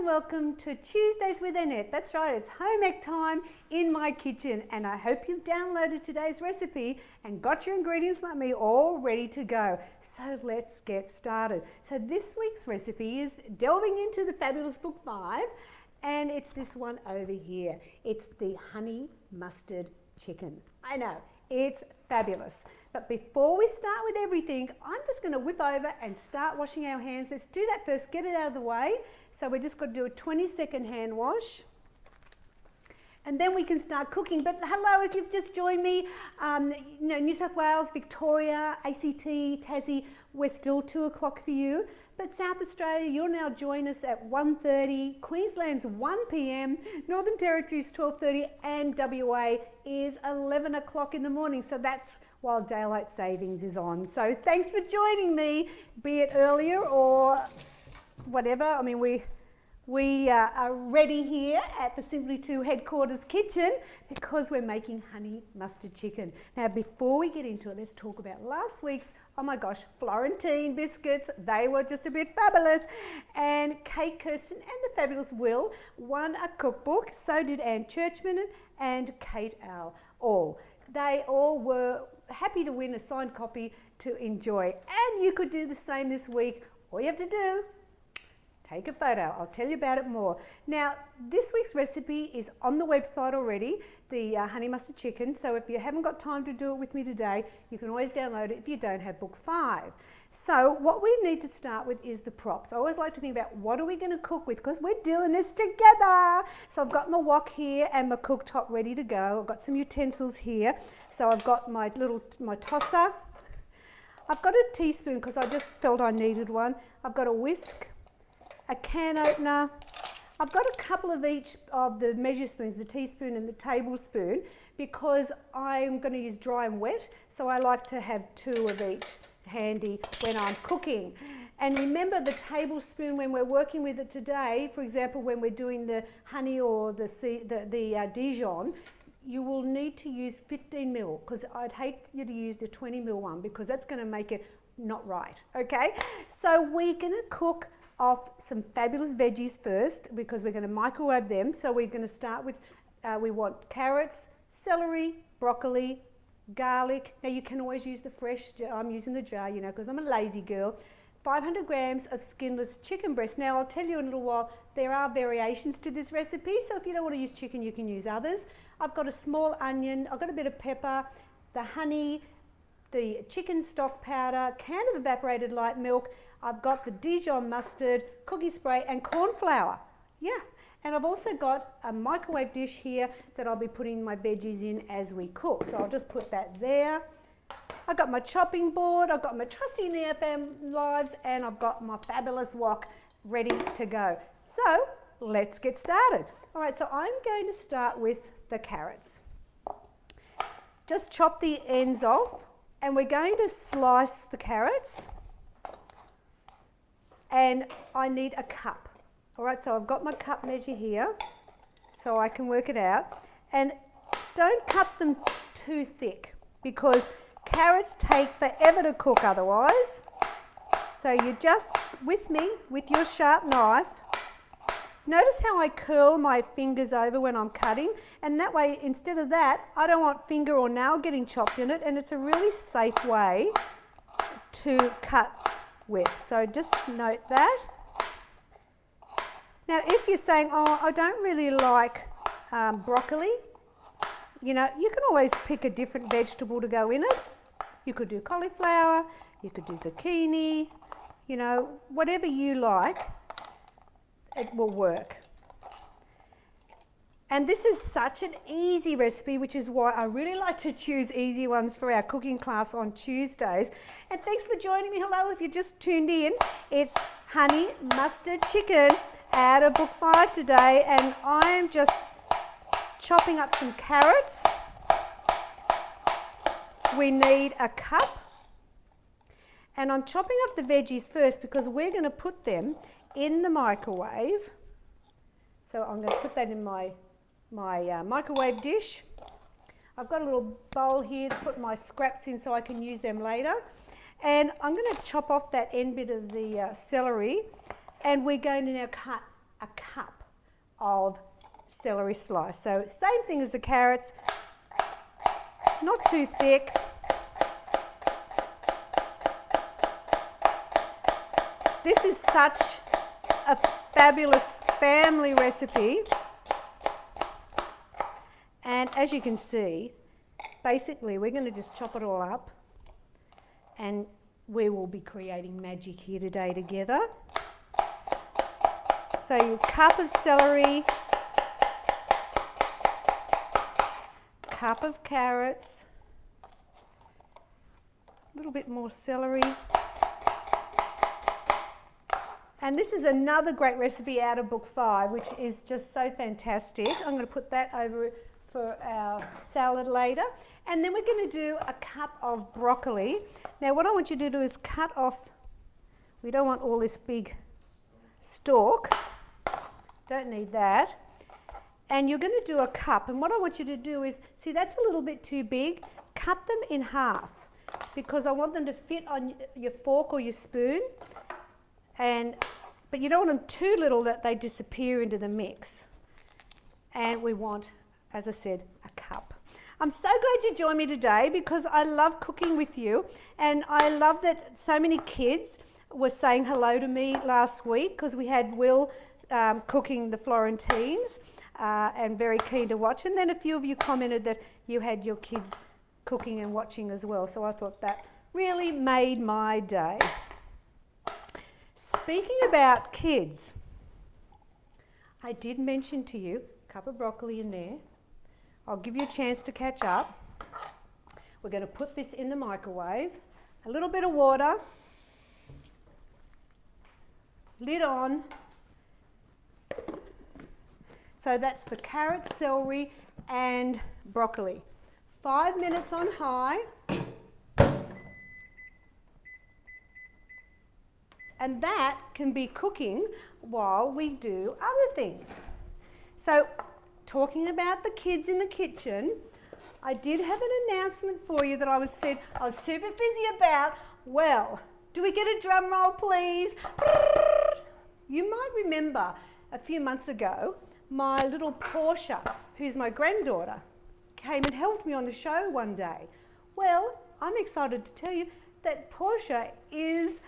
and welcome to Tuesdays with Annette. That's right, it's home ec time in my kitchen, and I hope you've downloaded today's recipe and got your ingredients like me all ready to go. So let's get started. So this week's recipe is delving into the fabulous book 5, and it's this one over here. It's the honey mustard chicken. I know, it's fabulous. But before we start with everything, I'm just going to whip over and start washing our hands. Let's do that first, get it out of the way. So we're just going to do a 20-second hand wash. And then we can start cooking. But hello, if you've just joined me, New South Wales, Victoria, ACT, Tassie, we're still 2 o'clock for you. But South Australia, you'll now join us at 1:30, Queensland's 1 p.m, Northern Territory's 12:30, and WA is 11 o'clock in the morning. So that's while daylight savings is on. So thanks for joining me, be it earlier or whatever. I mean, we are ready here at the Symply 2 headquarters kitchen because we're making honey mustard chicken. Now, before we get into it, let's talk about last week's, oh my gosh, Florentine biscuits. They were just a bit fabulous. And Kate Kirsten and the fabulous Will won a cookbook. So did Anne Churchman and Kate Owl. They all were happy to win a signed copy to enjoy. And you could do the same this week. All you have to do, take a photo. I'll tell you about it more. Now, this week's recipe is on the website already, the honey mustard chicken. So if you haven't got time to do it with me today, you can always download it if you don't have book 5. So what we need to start with is the props. I always like to think about what are we going to cook with, because we're doing this together. So I've got my wok here and my cooktop ready to go. I've got some utensils here. So I've got my tosser. I've got a teaspoon because I just felt I needed one. I've got a whisk, a can opener. I've got a couple of each of the measure spoons, the teaspoon and the tablespoon, because I'm going to use dry and wet. So I like to have 2 of each handy when I'm cooking. And remember, the tablespoon, when we're working with it today, for example, when we're doing the honey or the Dijon, you will need to use 15 ml, because I'd hate you to use the 20 ml one, because that's going to make it not right, okay? So we're going to cook off some fabulous veggies first, because we're going to microwave them. So we're going to start with, we want carrots, celery, broccoli, garlic. Now you can always use the fresh, I'm using the jar, you know, because I'm a lazy girl. 500 grams of skinless chicken breast. Now I'll tell you in a little while, there are variations to this recipe, so if you don't want to use chicken, you can use others. I've got a small onion, I've got a bit of pepper, the honey, the chicken stock powder, can of evaporated light milk. I've got the Dijon mustard, cookie spray, and corn flour. Yeah, and I've also got a microwave dish here that I'll be putting my veggies in as we cook. So I'll just put that there. I've got my chopping board, I've got my trusty Neofam lives, and I've got my fabulous wok ready to go. So let's get started. All right, so I'm going to start with the carrots. Just chop the ends off, and we're going to slice the carrots. And I need a cup. All right, so I've got my cup measure here, so I can work it out. And don't cut them too thick, because carrots take forever to cook otherwise. So you just, with me, with your sharp knife, notice how I curl my fingers over when I'm cutting, and that way, instead of that, I don't want finger or nail getting chopped in it, and it's a really safe way to cut with. So just note that. Now, if you're saying, oh, I don't really like broccoli, you know, you can always pick a different vegetable to go in it. You could do cauliflower, you could do zucchini, you know, whatever you like, it will work. And this is such an easy recipe, which is why I really like to choose easy ones for our cooking class on Tuesdays. And thanks for joining me. Hello, if you just tuned in, it's honey mustard chicken out of book 5 today. And I am just chopping up some carrots. We need a cup. And I'm chopping up the veggies first, because we're going to put them in the microwave. So I'm going to put that in my microwave dish. I've got a little bowl here to put my scraps in so I can use them later. And I'm going to chop off that end bit of the celery, and we're going to now cut a cup of celery slice. So same thing as the carrots, not too thick. This is such a fabulous family recipe. And as you can see, basically we're going to just chop it all up and we will be creating magic here today together. So your cup of celery, cup of carrots, a little bit more celery. And this is another great recipe out of book 5, which is just so fantastic. I'm going to put that over for our salad later. And then we're going to do a cup of broccoli. Now what I want you to do is cut off, we don't want all this big stalk, don't need that. And you're going to do a cup, and what I want you to do is, see that's a little bit too big, cut them in half because I want them to fit on your fork or your spoon. But you don't want them too little that they disappear into the mix. And we want, as I said, a cup. I'm so glad you joined me today because I love cooking with you, and I love that so many kids were saying hello to me last week because we had Will cooking the Florentines and very keen to watch, and then a few of you commented that you had your kids cooking and watching as well, so I thought that really made my day. Speaking about kids, I did mention to you a cup of broccoli in there. I'll give you a chance to catch up. We're going to put this in the microwave, a little bit of water, lid on. So that's the carrot, celery and broccoli. 5 minutes on high. And that can be cooking while we do other things. So, talking about the kids in the kitchen, I did have an announcement for you that I was super busy about. Well, do we get a drum roll, please? You might remember a few months ago, my little Portia, who's my granddaughter, came and helped me on the show one day. Well, I'm excited to tell you that Portia is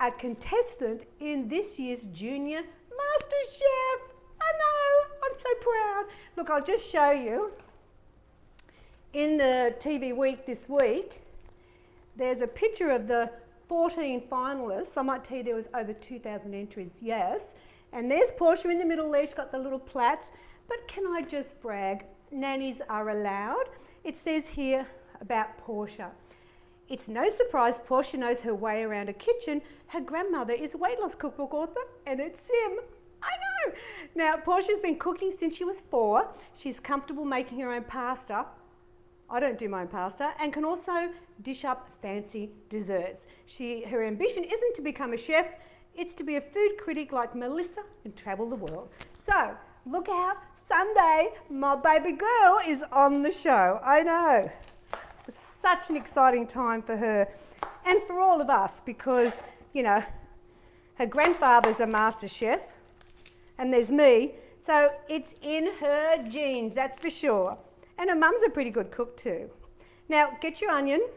a contestant in this year's Junior MasterChef. I know, I'm so proud. Look, I'll just show you. In the TV week this week, there's a picture of the 14 finalists. I might tell you there was over 2,000 entries, yes. And there's Portia in the middle there, she's got the little plaits. But can I just brag, nannies are allowed. It says here about Portia. It's no surprise Portia knows her way around a kitchen. Her grandmother is weight loss cookbook author Annette Sym. I know! Now, Portia's been cooking since she was 4. She's comfortable making her own pasta. I don't do my own pasta, and can also dish up fancy desserts. Her ambition isn't to become a chef, it's to be a food critic like Melissa and travel the world. So, look out, Sunday, my baby girl is on the show. I know. It's such an exciting time for her and for all of us because, you know, her grandfather's a master chef and there's me, so it's in her genes, that's for sure. And her mum's a pretty good cook too. Now, get your onion.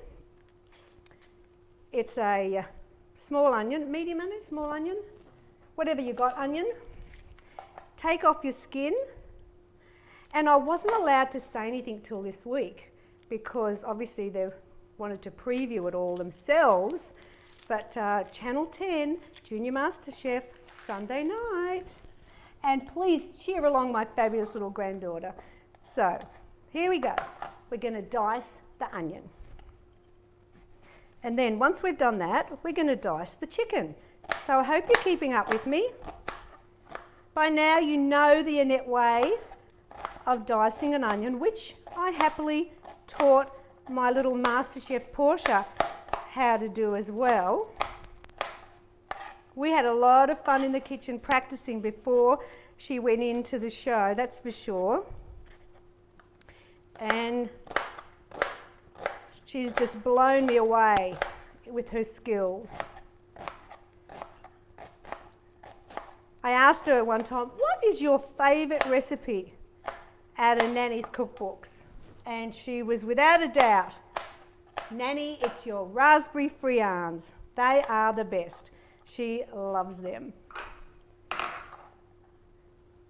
It's a small onion, medium onion, small onion, whatever you got onion. Take off your skin. And I wasn't allowed to say anything till this week because obviously they wanted to preview it all themselves. But Channel 10, Junior MasterChef, Sunday night. And please cheer along my fabulous little granddaughter. So, here we go. We're going to dice the onion. And then once we've done that, we're going to dice the chicken. So I hope you're keeping up with me. By now you know the Annette way of dicing an onion, which I happily taught my little MasterChef Portia how to do as well. We had a lot of fun in the kitchen practicing before she went into the show, that's for sure. And she's just blown me away with her skills. I asked her one time, what is your favourite recipe out of Nanny's cookbooks? And she was without a doubt, Nanny, it's your raspberry friands. They are the best. She loves them.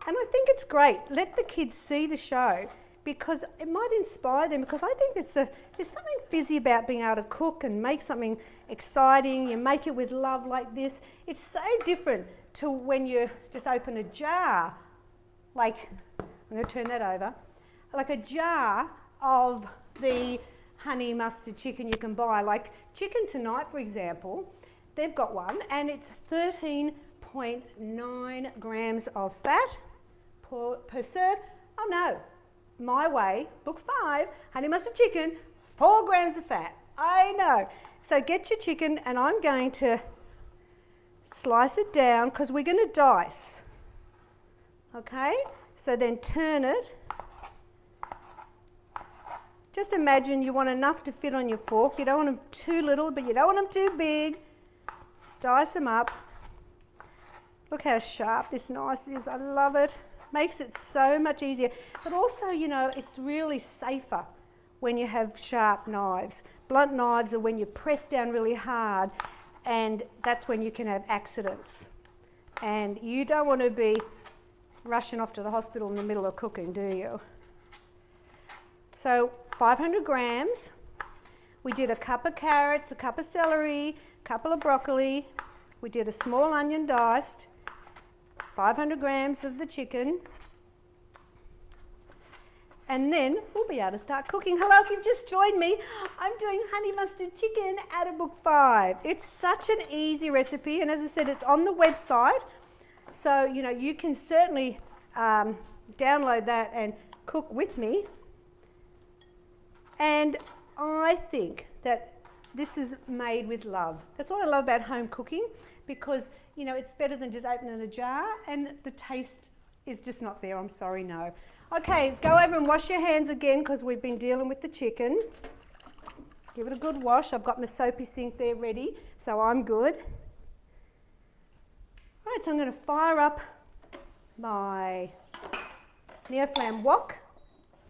And I think it's great. Let the kids see the show because it might inspire them, because I think there's something busy about being able to cook and make something exciting. You make it with love like this. It's so different to when you just open a jar, like, I'm going to turn that over, like a jar of the honey mustard chicken you can buy. Like Chicken Tonight, for example, they've got one and it's 13.9 grams of fat per serve. Oh no, my way, book 5, honey mustard chicken, 4 grams of fat. I know. So get your chicken, and I'm going to slice it down because we're going to dice. Okay, so then turn it. Just imagine you want enough to fit on your fork. You don't want them too little, but you don't want them too big. Dice them up. Look how sharp this knife is. I love it. Makes it so much easier. But also, you know, it's really safer when you have sharp knives. Blunt knives are when you press down really hard, and that's when you can have accidents. And you don't want to be rushing off to the hospital in the middle of cooking, do you? So 500 grams. We did a cup of carrots, a cup of celery, a couple of broccoli. We did a small onion diced. 500 grams of the chicken, and then we'll be able to start cooking. Hello, if you've just joined me, I'm doing honey mustard chicken out of book 5. It's such an easy recipe, and as I said, it's on the website, so you know you can certainly download that and cook with me. And I think that this is made with love. That's what I love about home cooking, because you know, it's better than just opening a jar, and the taste is just not there. I'm sorry, no. Okay, go over and wash your hands again because we've been dealing with the chicken. Give it a good wash. I've got my soapy sink there ready, so I'm good. All right, so I'm going to fire up my near-flamme wok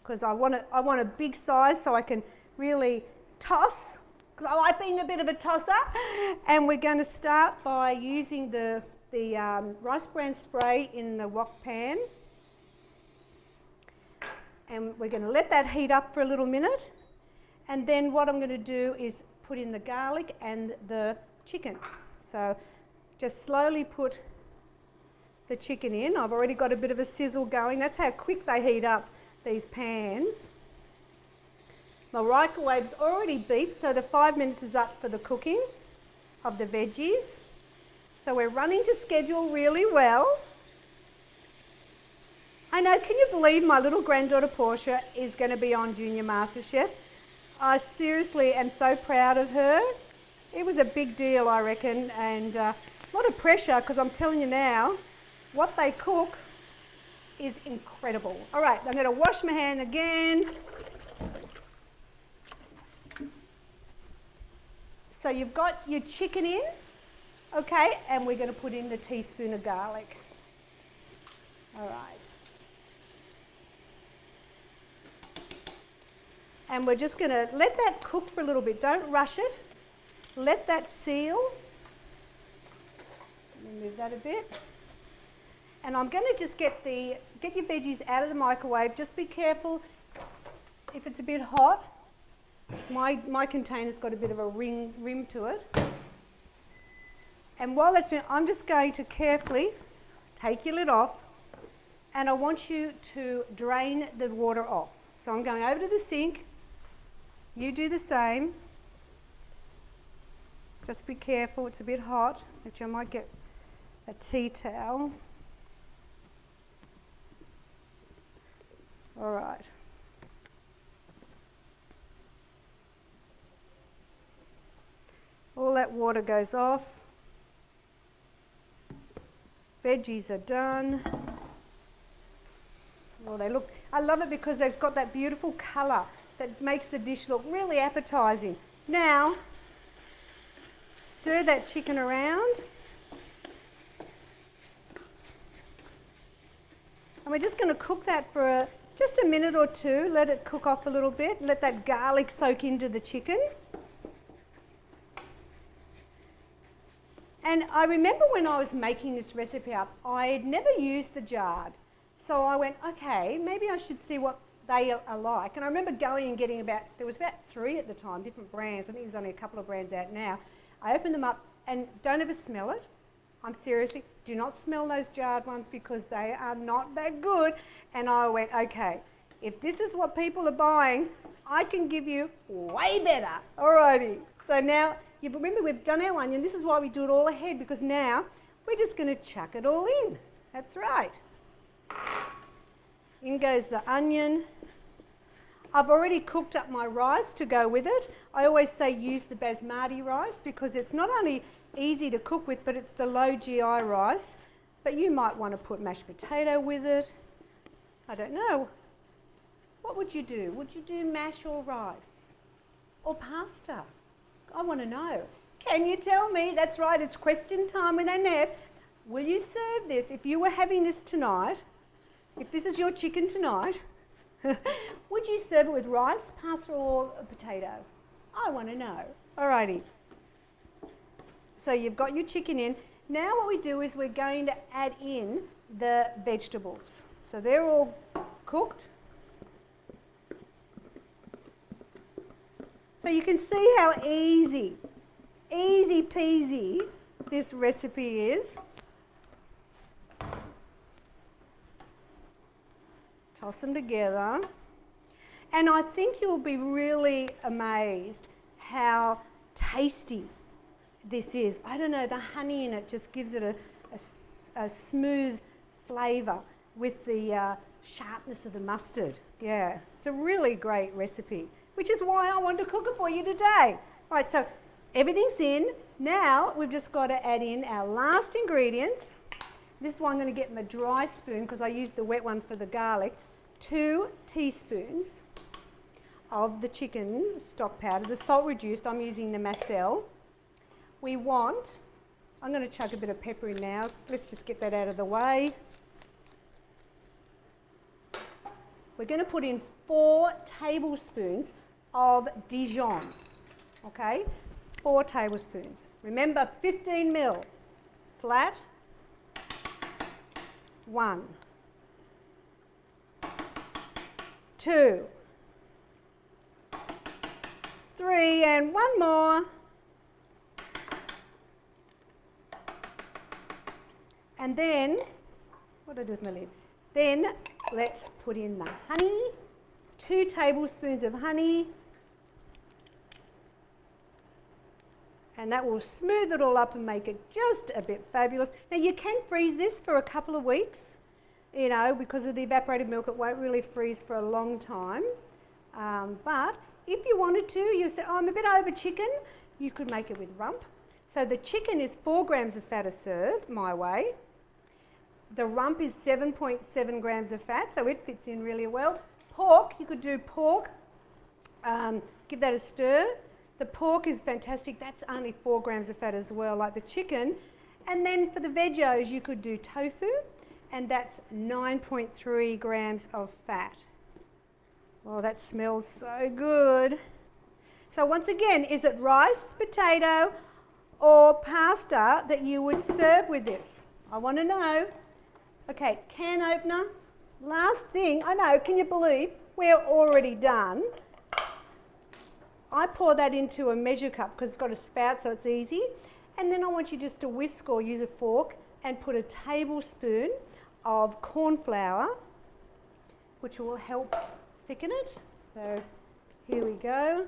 because I want a big size so I can really toss, because I like being a bit of a tosser. And we're going to start by using the rice bran spray in the wok pan. And we're going to let that heat up for a little minute. And then what I'm going to do is put in the garlic and the chicken. So just slowly put the chicken in. I've already got a bit of a sizzle going. That's how quick they heat up, these pans. My microwave's already beeped, so the 5 minutes is up for the cooking of the veggies. So we're running to schedule really well. I know, can you believe my little granddaughter Portia is going to be on Junior MasterChef? I seriously am so proud of her. It was a big deal, I reckon, and a lot of pressure, because I'm telling you now, what they cook is incredible. All right, I'm going to wash my hand again. So you've got your chicken in, okay, and we're going to put in the teaspoon of garlic. All right. And we're just going to let that cook for a little bit. Don't rush it. Let that seal. Let me move that a bit. And I'm going to just get your veggies out of the microwave. Just be careful if it's a bit hot. My container's got a bit of a rim to it. And while that's doing, I'm just going to carefully take your lid off, and I want you to drain the water off. So I'm going over to the sink. You do the same. Just be careful, it's a bit hot. Actually, I might get a tea towel. All right. All that water goes off. Veggies are done. Well, they look, I love it because they've got that beautiful colour that makes the dish look really appetising. Now, stir that chicken around. we're just going to cook that for just a minute or two. Let it cook off a little bit. Let that garlic soak into the chicken. And I remember when I was making this recipe up, I had never used the jarred. So I went, okay, maybe I should see what they are like. And I remember going and getting there was about 3 at the time, different brands. I think there's only a couple of brands out now. I opened them up and don't ever smell it. I'm seriously, do not smell those jarred ones because they are not that good. And I went, okay, if this is what people are buying, I can give you way better. Alrighty. So now, you remember we've done our onion. This is why we do it all ahead, because now we're just going to chuck it all in. That's right. In goes the onion. I've already cooked up my rice to go with it. I always say use the basmati rice because it's not only easy to cook with, but it's the low GI rice. But you might want to put mashed potato with it. I don't know. What would you do? Would you do mash or rice? Or pasta? I want to know. Can you tell me? That's right, it's question time with Annette. Will you serve this? If you were having this tonight, if this is your chicken tonight, would you serve it with rice, pasta or a potato? I want to know. Alrighty. So you've got your chicken in. Now what we do is we're going to add in the vegetables. So they're all cooked. So you can see how easy peasy this recipe is. Toss them together. And I think you'll be really amazed how tasty this is. I don't know, the honey in it just gives it a smooth flavour with the sharpness of the mustard. Yeah, it's a really great recipe, which is why I want to cook it for you today. Right, so everything's in. Now we've just got to add in our last ingredients. This is why I'm going to get my dry spoon because I used the wet one for the garlic. 2 teaspoons of the chicken stock powder, the salt reduced. I'm using the Marcel. I'm going to chuck a bit of pepper in now. Let's just get that out of the way. We're going to put in 4 tablespoons of Dijon, okay? 4 tablespoons. Remember, 15 ml, flat, 1, 2, 3, and 1 more. And then, what do I do with my lid? Then let's put in the honey, 2 tablespoons of honey. And that will smooth it all up and make it just a bit fabulous. Now you can freeze this for a couple of weeks, you know, because of the evaporated milk, it won't really freeze for a long time. But if you wanted to, you said, oh, I'm a bit over chicken, you could make it with rump. So the chicken is 4 grams of fat a serve, my way. The rump is 7.7 grams of fat, so it fits in really well. Pork, you could do pork, give that a stir. The pork is fantastic, that's only 4 grams of fat as well, like the chicken. And then for the veggies, you could do tofu, and that's 9.3 grams of fat. Oh, that smells so good. So once again, is it rice, potato, or pasta that you would serve with this? I want to know. Okay, can opener. Last thing, I know, can you believe we're already done? I pour that into a measure cup because it's got a spout so it's easy. And then I want you just to whisk or use a fork and put a tablespoon of corn flour, which will help thicken it. So here we go.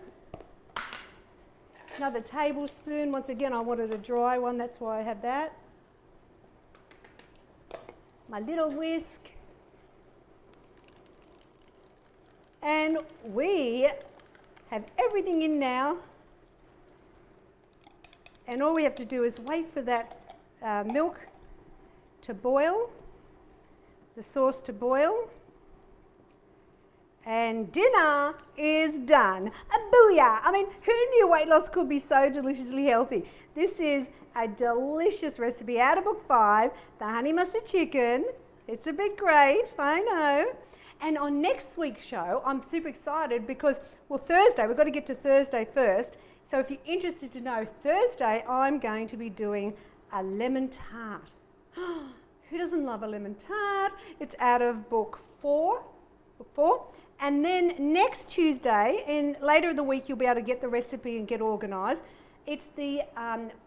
Another tablespoon. Once again, I wanted a dry one, that's why I have that. My little whisk. And we have everything in now. And all we have to do is wait for that milk to boil, the sauce to boil. And dinner is done. A booyah! I mean, who knew weight loss could be so deliciously healthy? This is a delicious recipe out of book 5, the honey mustard chicken. It's a bit great, I know. And on next week's show, I'm super excited because, well, Thursday, we've got to get to Thursday first. So if you're interested to know, Thursday I'm going to be doing a lemon tart. Who doesn't love a lemon tart? It's out of book 4. And then next Tuesday, later in the week, you'll be able to get the recipe and get organised. It's the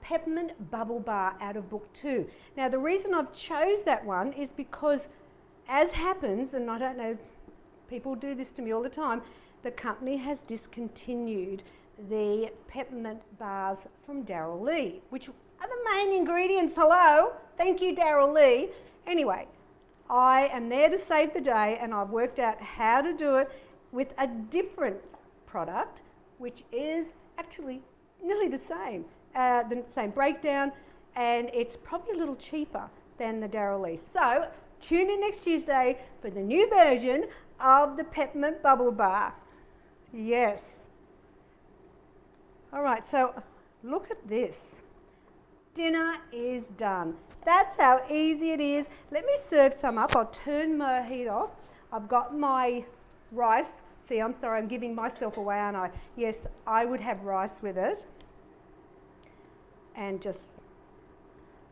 peppermint bubble bar out of book 2. Now, the reason I've chose that one is because, as happens, and I don't know, people do this to me all the time, the company has discontinued the peppermint bars from Daryl Lee, which are the main ingredients. Hello, thank you, Daryl Lee. Anyway, I am there to save the day, and I've worked out how to do it with a different product, which is actually nearly the same breakdown, and it's probably a little cheaper than the Daryl Lee. So tune in next Tuesday for the new version of the peppermint bubble bar. Yes. All right, so look at this. Dinner is done. That's how easy it is. Let me serve some up. I'll turn my heat off. I've got my rice. See, I'm sorry, I'm giving myself away, aren't I? Yes, I would have rice with it. And just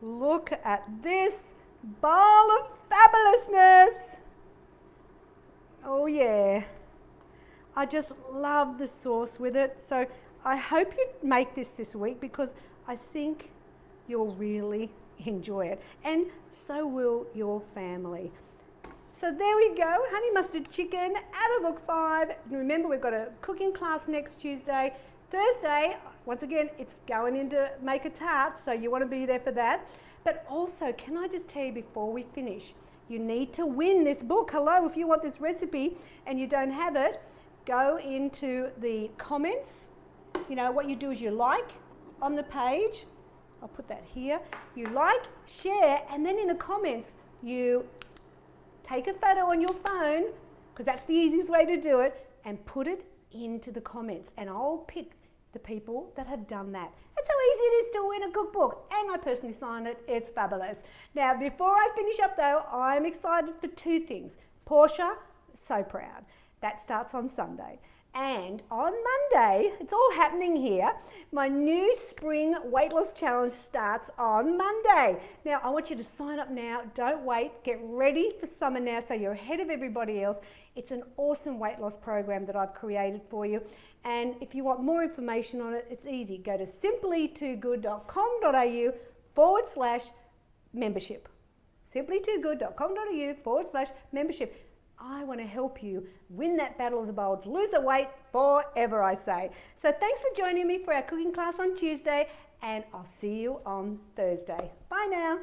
look at this bowl of fabulousness. Oh yeah. I just love the sauce with it. So I hope you make this week because I think you'll really enjoy it. And so will your family. So there we go, honey mustard chicken out of book 5. And remember, we've got a cooking class next Tuesday. Thursday, once again, it's going into make a tart, so you want to be there for that. But also, can I just tell you before we finish, you need to win this book. Hello, if you want this recipe and you don't have it, go into the comments. You know, what you do is you like on the page. I'll put that here. You like, share, and then in the comments, you take a photo on your phone, because that's the easiest way to do it, and put it into the comments. And I'll pick the people that have done that. That's how easy it is to win a cookbook. And I personally sign it. It's fabulous. Now, before I finish up though, I'm excited for 2 things. Portia, so proud. That starts on Sunday. And on Monday, it's all happening here, my new spring weight loss challenge starts on Monday. Now, I want you to sign up now. Don't wait. Get ready for summer now so you're ahead of everybody else. It's an awesome weight loss program that I've created for you. And if you want more information on it, it's easy. Go to simplytoogood.com.au/membership. simplytoogood.com.au/membership. I want to help you win that battle of the bold, lose the weight forever, I say. So thanks for joining me for our cooking class on Tuesday, and I'll see you on Thursday. Bye now.